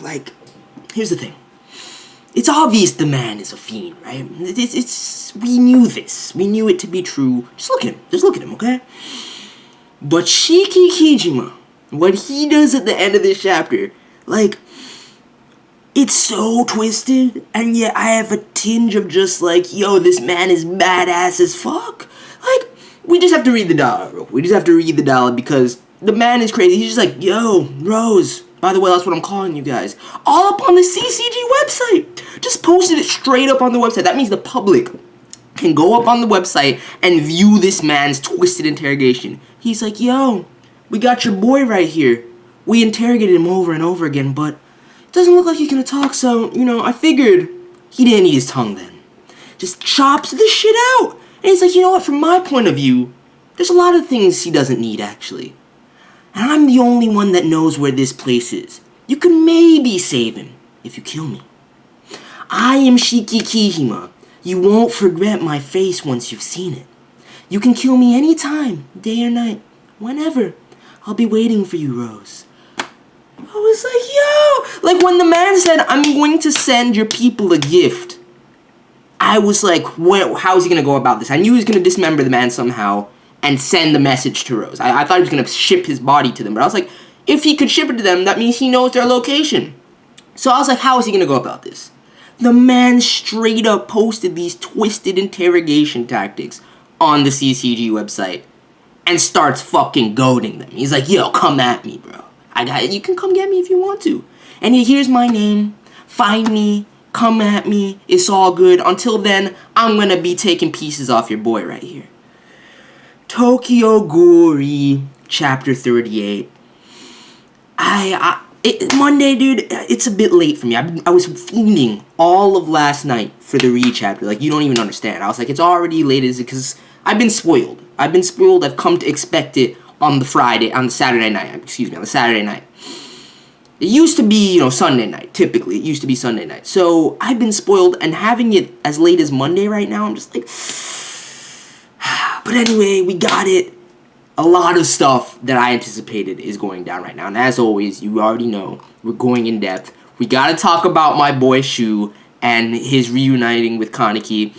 like, here's the thing. It's obvious the man is a fiend, right? We knew this. We knew it to be true. Just look at him. Just look at him, okay? But Shiki Kijima, what he does at the end of this chapter, like, it's so twisted, and yet I have a tinge of just like, yo, this man is badass as fuck. Like, we just have to read the dialogue, bro. We just have to read the dialogue because the man is crazy. He's just like, yo, Rose. By the way, that's what I'm calling you guys. All up on the CCG website. Just posted it straight up on the website. That means the public can go up on the website and view this man's twisted interrogation. He's like, yo, we got your boy right here. We interrogated him over and over again, but it doesn't look like he's gonna talk, so, you know, I figured he didn't need his tongue then. Just chops the shit out. And he's like, you know what, from my point of view, there's a lot of things he doesn't need, actually. And I'm the only one that knows where this place is. You can maybe save him if you kill me. I am Shiki Kijima. You won't forget my face once you've seen it. You can kill me anytime, day or night, whenever. I'll be waiting for you, Rose. I was like, yo! Like, when the man said, I'm going to send your people a gift, I was like, how is he going to go about this? I knew he was going to dismember the man somehow and send the message to Rose. I thought he was going to ship his body to them, but I was like, if he could ship it to them, that means he knows their location. So I was like, how is he going to go about this? The man straight up posted these twisted interrogation tactics on the CCG website and starts fucking goading them. He's like, yo, come at me, bro. I got it. You can come get me if you want to. And here's my name. Find me. Come at me. It's all good. Until then, I'm going to be taking pieces off your boy right here. Tokyo Ghoul, chapter 38. Monday, dude, it's a bit late for me. I was fiending all of last night for the re-chapter. Like, you don't even understand. I was like, it's already late because I've been spoiled. I've come to expect it on the Saturday night. It used to be, Sunday night. Typically, it used to be Sunday night. So, I've been spoiled, and having it as late as Monday right now, I'm just like... But anyway, we got it. A lot of stuff that I anticipated is going down right now. And as always, you already know, we're going in depth. We gotta talk about my boy Shuu and his reuniting with Kaneki,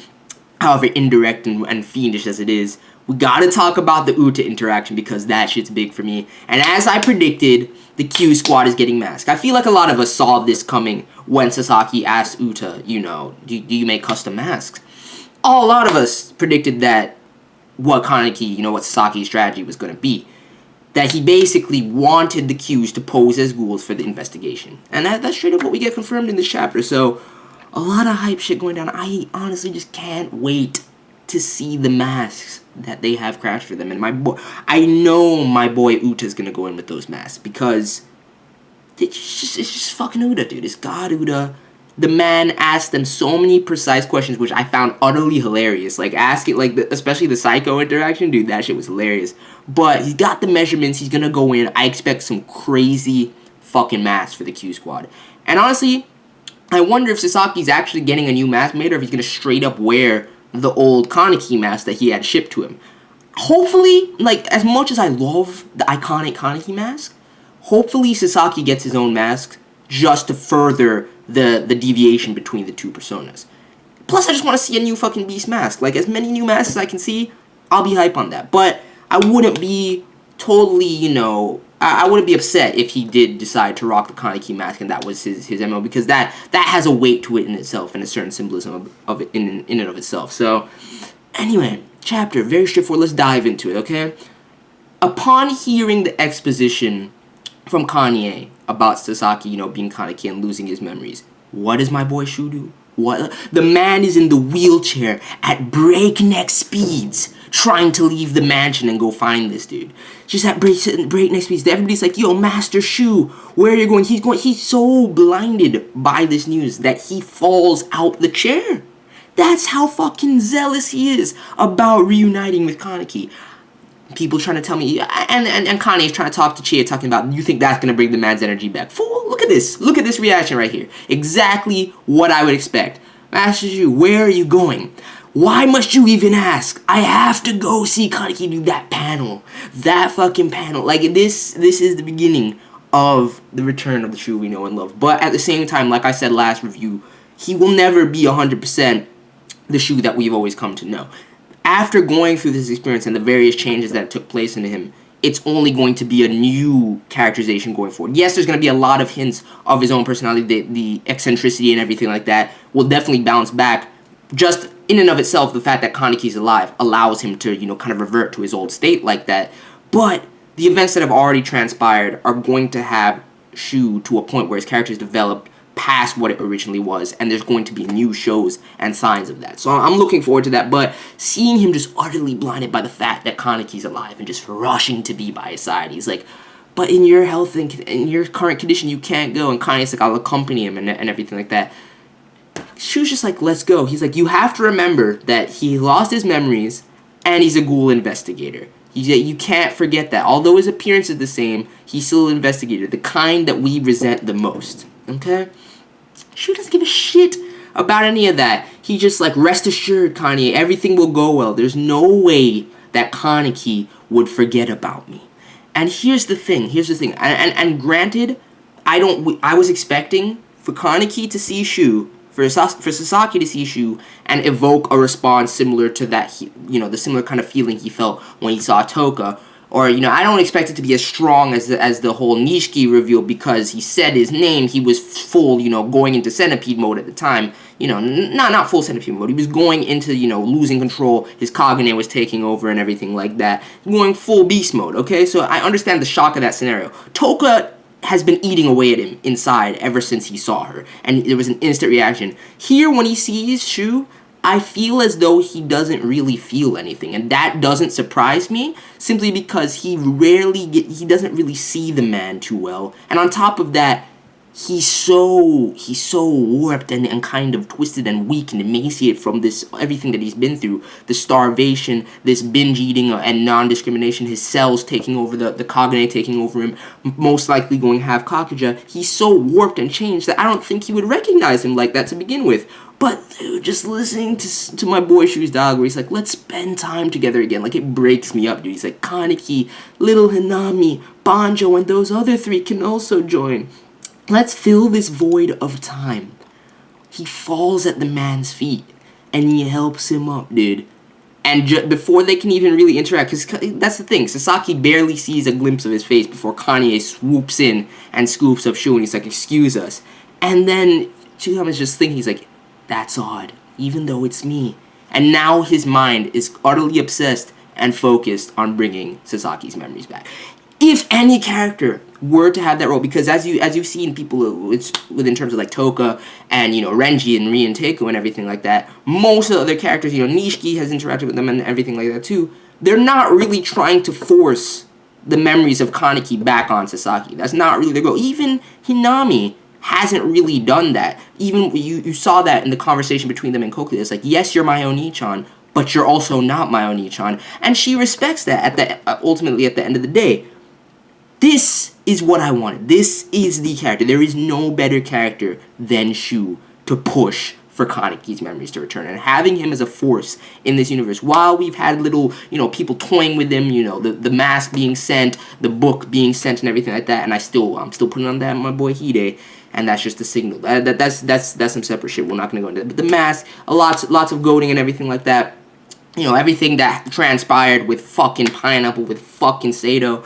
however indirect and fiendish as it is. We gotta talk about the Uta interaction because that shit's big for me. And as I predicted, the Q squad is getting masked. I feel like a lot of us saw this coming when Sasaki asked Uta, do you make custom masks? A lot of us predicted that what Kaneki, what Sasaki's strategy was going to be. That he basically wanted the Qs to pose as ghouls for the investigation. And that's straight up what we get confirmed in this chapter. So, a lot of hype shit going down. I honestly just can't wait to see the masks that they have crafted for them. And I know my boy Uta's going to go in with those masks. Because it's just fucking Uta, dude. It's God Uta. The man asked them so many precise questions, which I found utterly hilarious. Like, especially the Psycho interaction, dude, that shit was hilarious. But he's got the measurements, he's gonna go in. I expect some crazy fucking masks for the Q squad. And honestly, I wonder if Sasaki's actually getting a new mask made, or if he's gonna straight up wear the old Kaneki mask that he had shipped to him. Hopefully, as much as I love the iconic Kaneki mask, hopefully Sasaki gets his own mask just to further the deviation between the two personas. Plus, I just want to see a new fucking Beast mask. Like, as many new masks as I can see, I'll be hype on that. But I wouldn't be totally, I wouldn't be upset if he did decide to rock the Kaneki mask and that was his MO, because that has a weight to it in itself and a certain symbolism of it in and of itself. So, anyway, chapter, very straightforward. Let's dive into it, okay? Upon hearing the exposition from Kanae about Sasaki, being Kaneki and losing his memories, what does my boy Shuu do? What? The man is in the wheelchair at breakneck speeds, trying to leave the mansion and go find this dude. Just at breakneck speeds. Everybody's like, yo, Master Shuu, where are you going? He's so blinded by this news that he falls out the chair. That's how fucking zealous he is about reuniting with Kaneki. People trying to tell me, and Kanae's trying to talk to Chie, talking about, you think that's going to bring the man's energy back? Fool, look at this. Look at this reaction right here. Exactly what I would expect. Master Shuu, where are you going? Why must you even ask? I have to go see Kaneki do that panel. That fucking panel. Like, this is the beginning of the return of the Shuu we know and love. But at the same time, like I said last review, he will never be 100% the Shuu that we've always come to know. After going through this experience and the various changes that took place in him, it's only going to be a new characterization going forward. Yes, there's going to be a lot of hints of his own personality, the eccentricity and everything like that will definitely bounce back. Just in and of itself, the fact that Kaneki's alive allows him to, kind of revert to his old state like that. But the events that have already transpired are going to have Shuu to a point where his character is developed past what it originally was, and there's going to be new shows and signs of that. So I'm looking forward to that, but seeing him just utterly blinded by the fact that Kaneki's alive and just rushing to be by his side, he's like, but in your health and in your current condition, you can't go, and Kane's like, I'll accompany him and everything like that. Shu's just like, let's go. He's like, you have to remember that he lost his memories, and he's a ghoul investigator. You can't forget that. Although his appearance is the same, he's still an investigator, the kind that we resent the most. Okay? Shuu doesn't give a shit about any of that. He just like, rest assured, Kanye, everything will go well. There's no way that Kaneki would forget about me. And here's the thing. And granted, I was expecting for Kaneki to see Shuu, for Sasaki to see Shuu, and evoke a response similar to that, the similar kind of feeling he felt when he saw Toka. Or, I don't expect it to be as strong as the whole Nishiki reveal, because he said his name, he was full, going into centipede mode at the time. Not full centipede mode, he was going into, losing control, his Kagane was taking over and everything like that. Going full beast mode, okay? So I understand the shock of that scenario. Toka has been eating away at him inside ever since he saw her, and there was an instant reaction. Here, when he sees Shuu, I feel as though he doesn't really feel anything, and that doesn't surprise me, simply because he doesn't really see the man too well, and on top of that, he's so warped and kind of twisted and weak and emaciated from everything that he's been through, the starvation, this binge eating and non-discrimination, his cells taking over, the Kagane taking over him, most likely going half Kakuja. He's so warped and changed that I don't think he would recognize him like that to begin with. But, dude, just listening to my boy Shu's dialogue where he's like, let's spend time together again. Like, it breaks me up, dude. He's like, Kaneki, little Hanami, Banjo, and those other three can also join. Let's fill this void of time. He falls at the man's feet, and he helps him up, dude. And before they can even really interact, because that's the thing, Sasaki barely sees a glimpse of his face before Kanye swoops in and scoops up Shuu, and he's like, excuse us. And then Tsukiyama's just thinking, he's like, that's odd, even though it's me. And now his mind is utterly obsessed and focused on bringing Sasaki's memories back. If any character were to have that role, because as you've seen people within terms of like Toka and Renji and Rie and Teiko and everything like that, most of the other characters, Nishiki has interacted with them and everything like that too. They're not really trying to force the memories of Kaneki back on Sasaki. That's not really their goal. Even Hinami hasn't really done that. Even you saw that in the conversation between them and Koki. It's like, yes, you're my Oni-chan, but you're also not my Oni-chan, and she respects that ultimately at the end of the day. This is what I wanted. This is the character. There is no better character than Shuu to push for Kaneki's memories to return. And having him as a force in this universe, while we've had little, people toying with him, the mask being sent, the book being sent and everything like that, and I'm still putting on that my boy Hide, and that's just a signal. That's some separate shit. We're not going to go into that. But the mask, lots of goading and everything like that, everything that transpired with fucking Pineapple, with fucking Sato.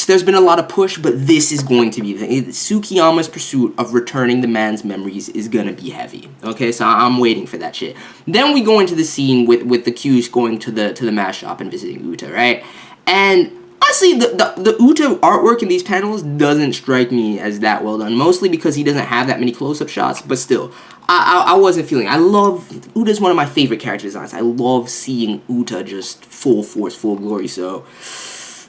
There's been a lot of push, but this is going to be Tsukiyama's pursuit of returning the man's memories is gonna be heavy. Okay, so I'm waiting for that shit. Then we go into the scene with the Q's going to the mask shop and visiting Uta, right? And honestly, the Uta artwork in these panels doesn't strike me as that well done. Mostly because he doesn't have that many close-up shots, but still, I wasn't feeling. Uta's one of my favorite character designs. I love seeing Uta just full force, full glory. So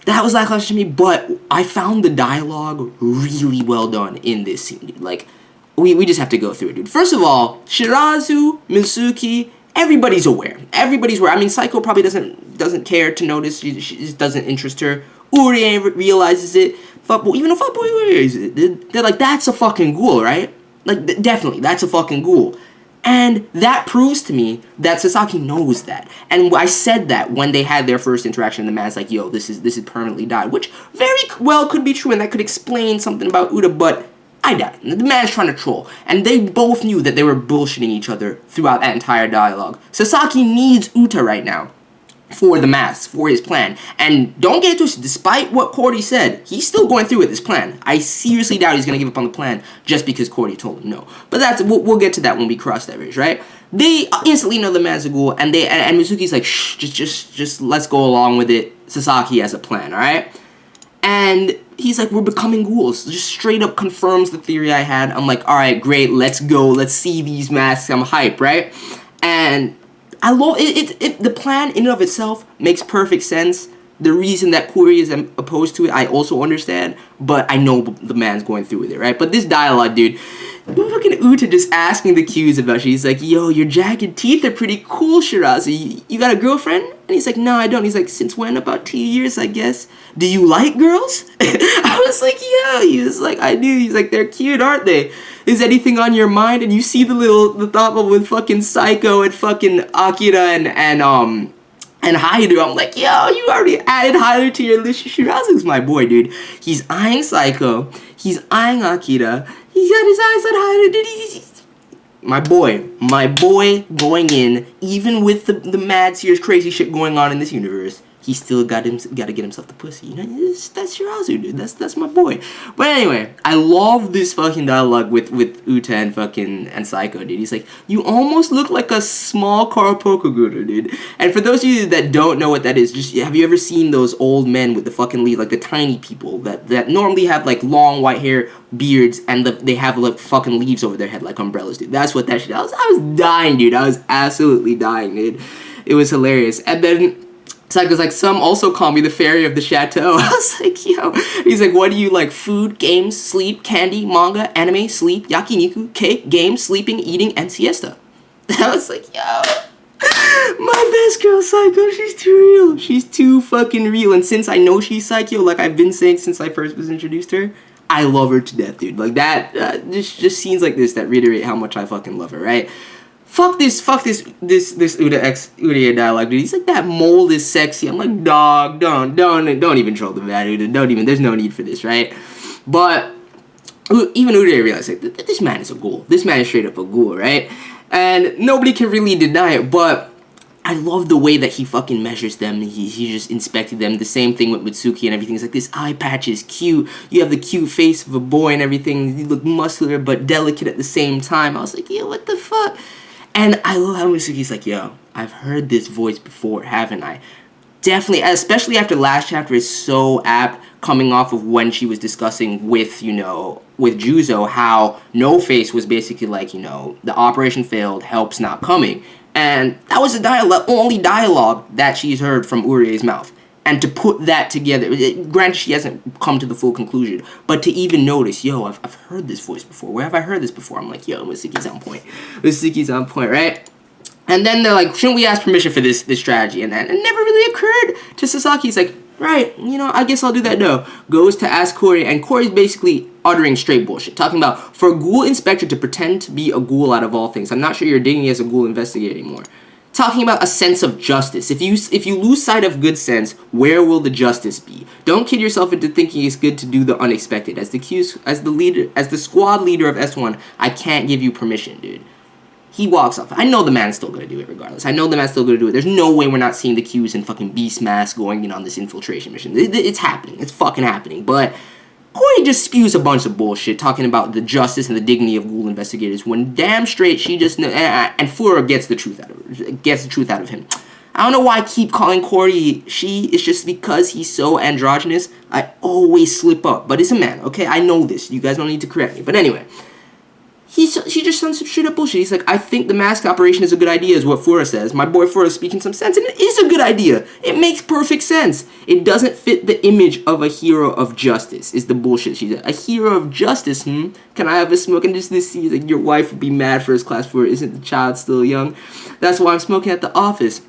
that was lackluster to me, but I found the dialogue really well done in this scene, dude. Like, we just have to go through it, dude. First of all, Shirazu, Mitsuki, everybody's aware. Everybody's aware. I mean, Psycho probably doesn't care to notice. She just doesn't interest her. Urie realizes it. Even if Fuckboy realizes it, they're like, that's a fucking ghoul, right? Like, definitely, that's a fucking ghoul. And that proves to me that Sasaki knows that. And I said that when they had their first interaction, the man's like, yo, this is permanently died, which very well could be true, and that could explain something about Uta, but I died. The man's trying to troll. And they both knew that they were bullshitting each other throughout that entire dialogue. Sasaki needs Uta right now for the mask, for his plan. And don't get it twisted, despite what Koori said, he's still going through with this plan. I seriously doubt he's going to give up on the plan just because Koori told him no. But we'll get to that when we cross that bridge, right? They instantly know the man's a ghoul, and Mizuki's like, shh, just let's go along with it. Sasaki has a plan, alright? And he's like, we're becoming ghouls. Just straight up confirms the theory I had. I'm like, alright, great, let's go. Let's see these masks. I'm hype, right? And I love it. The plan in and of itself makes perfect sense. The reason that Koori is opposed to it, I also understand. But I know the man's going through with it, right? But this dialogue, dude, fucking Uta just asking the Qs about shit. He's like, yo, your jagged teeth are pretty cool, Shirazi. You got a girlfriend? And he's like, no, I don't. He's like, since when? About 2 years, I guess. Do you like girls? I was like, yeah. He was like, I do. He's like, they're cute, aren't they? Is anything on your mind? And you see the thought bubble with fucking Psycho and fucking Akira and Haidu. I'm like, yo, you already added Haidu to your list. Shirazu's my boy, dude. He's eyeing Psycho. He's eyeing Akira. He's got his eyes on Haidu, dude. My boy going in, even with the mad, serious, crazy shit going on in this universe, he still got to get himself the pussy. You know, that's Shirazu, dude. That's my boy. But anyway, I love this fucking dialogue with Uta and Psycho, dude. He's like, you almost look like a small Karapokoguru, dude. And for those of you that don't know what that is, just have you ever seen those old men with the fucking leaves, like the tiny people that normally have like long white hair, beards, and they have like fucking leaves over their head like umbrellas, dude. That's what that shit. I was dying, dude. I was absolutely dying, dude. It was hilarious. And then Psycho's like, some also call me the fairy of the chateau. I was like, yo. He's like, what do you like? Food, games, sleep, candy, manga, anime, sleep, yakiniku, cake, games, sleeping, eating, and siesta. I was like, yo. My best girl, Psycho, she's too real. She's too fucking real. And since I know she's Psycho, like I've been saying since I first was introduced to her, I love her to death, dude. Like that, just scenes like this that reiterate how much I fucking love her, right? Fuck this Uta X Urie dialogue, dude. He's like, that mold is sexy. I'm like, dog, don't even troll the bad Uta. There's no need for this, right? But even Urie realized, like, this man is a ghoul. This man is straight up a ghoul, right? And nobody can really deny it, but I love the way that he fucking measures them. He just inspected them. The same thing with Mitsuki and everything. It's like, this eye patch is cute. You have the cute face of a boy and everything. You look muscular but delicate at the same time. I was like, yo, what the fuck? And I love how Mitsuki's like, yo, I've heard this voice before, haven't I? Definitely, especially after last chapter is so apt, coming off of when she was discussing with Juzo, how No Face was basically like, the operation failed, help's not coming. And that was the only dialogue that she's heard from Urie's mouth. And to put that together, granted she hasn't come to the full conclusion, but to even notice, yo, I've heard this voice before. Where have I heard this before? I'm like, yo, Mitsuki's on point. Mitsuki's on point, right? And then they're like, shouldn't we ask permission for this strategy? And then it never really occurred to Sasaki. He's like, right, I guess I'll do that now. Goes to ask Koori, and Koori's basically uttering straight bullshit. Talking about, for a ghoul inspector to pretend to be a ghoul out of all things, I'm not sure you're digging as a ghoul investigator anymore. Talking about a sense of justice. If you lose sight of good sense, where will the justice be? Don't kid yourself into thinking it's good to do the unexpected. As the squad leader of S1, I can't give you permission, dude. He walks off. I know the man's still gonna do it regardless. There's no way we're not seeing the Qs in fucking Beast Mask going in on this infiltration mission. It's happening. It's fucking happening. But Koori just spews a bunch of bullshit talking about the justice and the dignity of ghoul investigators when damn straight she just and Fura gets the truth out of him. I don't know why I keep calling Koori she. It's just because he's so androgynous. I always slip up, but it's a man, okay? I know this. You guys don't need to correct me. But anyway, she just sends some straight up bullshit. He's like, I think the mask operation is a good idea, is what Fura says. My boy Fura is speaking some sense, and it is a good idea. It makes perfect sense. It doesn't fit the image of a hero of justice, is the bullshit she said. A hero of justice, Can I have a smoke? And just this scene, like, your wife would be mad first class Fura. Isn't the child still young? That's why I'm smoking at the office.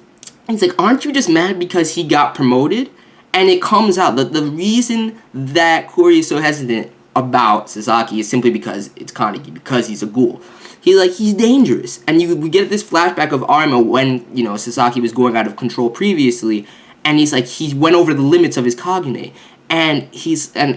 He's like, aren't you just mad because he got promoted? And it comes out that the reason that Koori is so hesitant about Sasaki is simply because it's Kaneki, because he's a ghoul. He's dangerous. And we get this flashback of Arima when, Sasaki was going out of control previously, and he went over the limits of his Kagune. And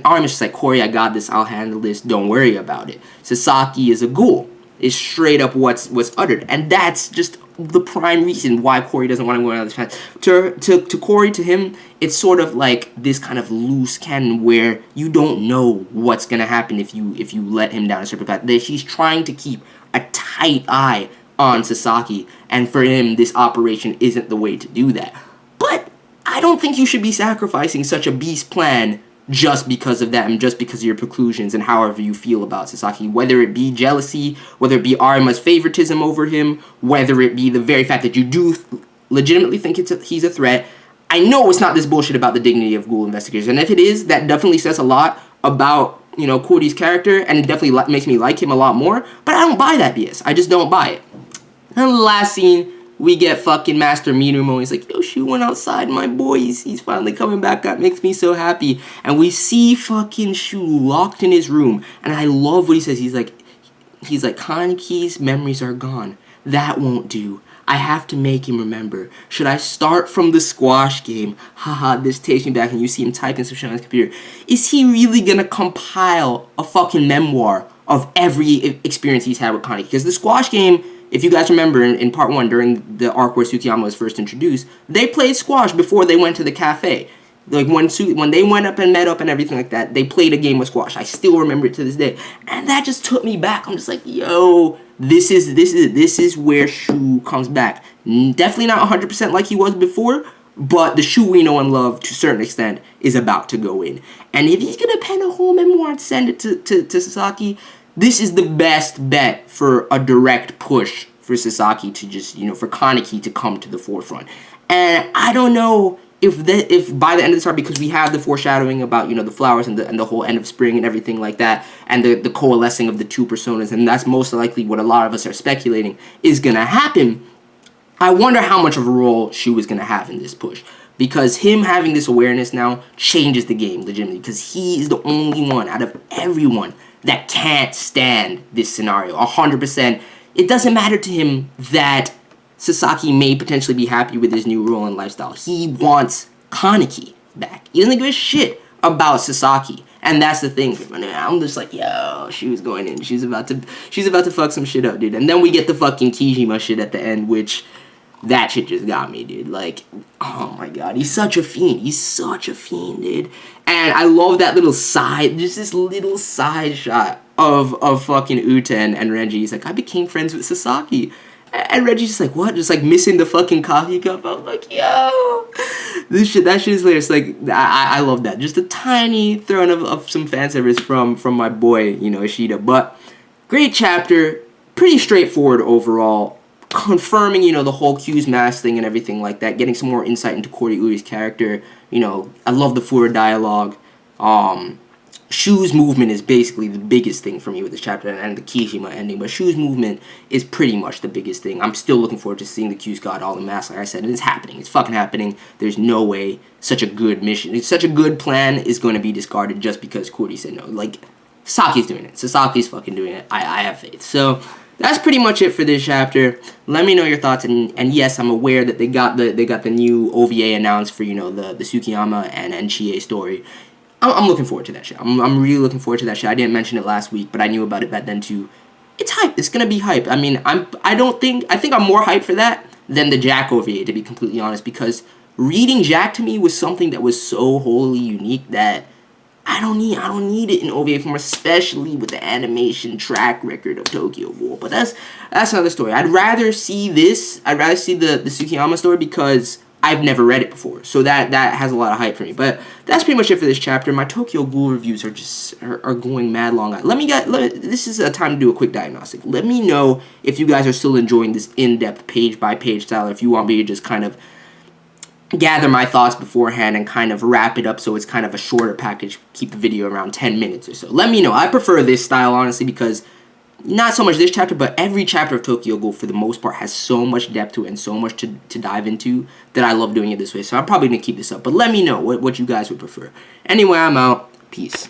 Arima's just like, Koori, I got this, I'll handle this, don't worry about it. Sasaki is a ghoul, is straight up what's uttered. And that's just the prime reason why Koori doesn't want to go out of this path. To Koori, to him, it's sort of like this kind of loose cannon where you don't know what's going to happen if you let him down a certain path. He's trying to keep a tight eye on Sasaki, and for him, this operation isn't the way to do that. But I don't think you should be sacrificing such a beast plan just because of that and just because of your preclusions and however you feel about Sasaki, whether it be jealousy, whether it be Arima's favoritism over him, whether it be the very fact that you do legitimately think he's a threat. I know it's not this bullshit about the dignity of ghoul investigators, and if it is, that definitely says a lot about, Koori's character, and it definitely makes me like him a lot more, but I don't buy that BS. I just don't buy it. And the last scene, we get fucking Master Mirumo. He's like, yo, Shuu went outside, my boy. He's finally coming back. That makes me so happy. And we see fucking Shuu locked in his room. And I love what he says. He's like, Kaneki's memories are gone. That won't do. I have to make him remember. Should I start from the squash game? Haha, this takes me back, and you see him typing some shit on his computer. Is he really gonna compile a fucking memoir of every experience he's had with Kaneki? Because the squash game, if you guys remember in part 1, during the arc where Tsukiyama was first introduced, they played squash before they went to the cafe. Like, when they went up and met up and everything like that, they played a game of squash. I still remember it to this day. And that just took me back. I'm just like, yo, this is where Shuu comes back. Definitely not 100% like he was before, but the Shuu we know and love, to a certain extent, is about to go in. And if he's going to pen a whole memoir and send it to Sasaki, this is the best bet for a direct push for Sasaki to just, for Kaneki to come to the forefront. And I don't know if by the end of this arc, because we have the foreshadowing about, the flowers and the whole end of spring and everything like that, and the coalescing of the two personas, and that's most likely what a lot of us are speculating is going to happen. I wonder how much of a role Shuu is going to have in this push. Because him having this awareness now changes the game, legitimately. Because he is the only one out of everyone that can't stand this scenario. 100%. It doesn't matter to him that Sasaki may potentially be happy with his new role and lifestyle. He wants Kaneki back. He doesn't give a shit about Sasaki. And that's the thing. I'm just like, yo, she was going in. She's about to fuck some shit up, dude. And then we get the fucking Kijima shit at the end, which that shit just got me, dude. Like, oh my god, he's such a fiend. He's such a fiend, dude. And I love that little side, just this little side shot of fucking Uta and Renji. He's like, I became friends with Sasaki. And Reggie's just like, what? Just like missing the fucking coffee cup. I'm like, yo, that shit is hilarious. Like, I love that. Just a tiny throwing of some fan service from my boy, Ishida. But great chapter, pretty straightforward overall. Confirming, the whole Q's mask thing and everything like that. Getting some more insight into Koori Urie's character. I love the Fura dialogue. Shuu's movement is basically the biggest thing for me with this chapter, and the Kijima ending, but Shuu's movement is pretty much the biggest thing. I'm still looking forward to seeing the Q's God all in mass, like I said, and it's happening. It's fucking happening. There's no way such a good mission, such a good plan is going to be discarded just because Koori said no. Like, Sasaki's doing it. Sasaki's fucking doing it. I have faith. So, that's pretty much it for this chapter. Let me know your thoughts, and yes, I'm aware that they got the new OVA announced for, the Tsukiyama and Chie story. I'm looking forward to that shit. I'm really looking forward to that shit. I didn't mention it last week, but I knew about it back then too. It's hype. It's gonna be hype. I mean, I think I'm more hyped for that than the Jack OVA, to be completely honest, because reading Jack to me was something that was so wholly unique that I don't need it in OVA form, especially with the animation track record of Tokyo Ghoul. But that's another story. I'd rather see this. I'd rather see the Tsukiyama story because I've never read it before, so that has a lot of hype for me. But that's pretty much it for this chapter. My Tokyo Ghoul reviews are going mad long. This is a time to do a quick diagnostic. Let me know if you guys are still enjoying this in-depth page-by-page style, or if you want me to just kind of gather my thoughts beforehand and kind of wrap it up so it's kind of a shorter package, keep the video around 10 minutes or so. Let me know. I prefer this style, honestly, because not so much this chapter, but every chapter of Tokyo Ghoul, for the most part, has so much depth to it and so much to dive into that I love doing it this way. So I'm probably going to keep this up. But let me know what you guys would prefer. Anyway, I'm out. Peace.